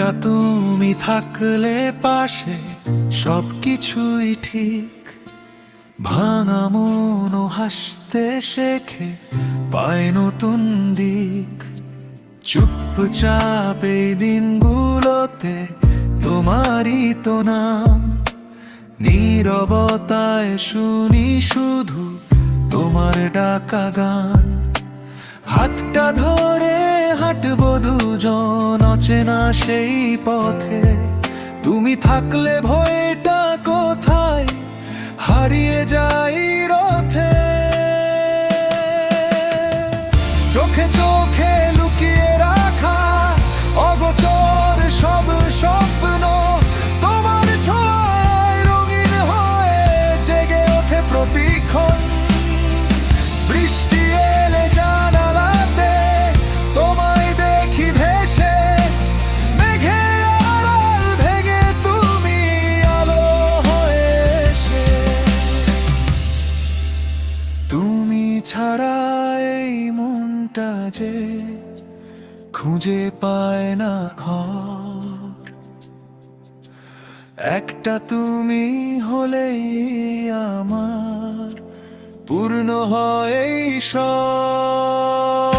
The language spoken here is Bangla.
একটা তুমি থাকলে পাশে সবকিছুই ঠিক। ভাঙা মনও হাসতে শেখে, পায় নতুন দিক। চুপচাপ এই দিনগুলোতে তোমারই তো নাম, নীরবতায় শুনি শুধু তোমার ডাকা গান। হাতটা ধরে হাঁটবো দুজন অচেনা সেই পথে, তুমি থাকলে ভয়টা কোথায় হারিয়ে যাই রথে। চোখে চোখে লুকিয়ে রাখা অগোচর সব স্বপ্ন, তোমার ছোঁয়ায় রঙিন হয়ে জেগে ওঠে প্রতিক্ষণ। বৃষ্টি এলে জানালাতে তোমায় দেখি ভেসে, মেঘের আড়াল ভেঙে তুমি আলো হয়ে এসে। তুমি ছাড়া এই মনটা যে খুঁজে পায় না ঘর, একটা তুমি হলেই আমার পূর্ণ হয় সব।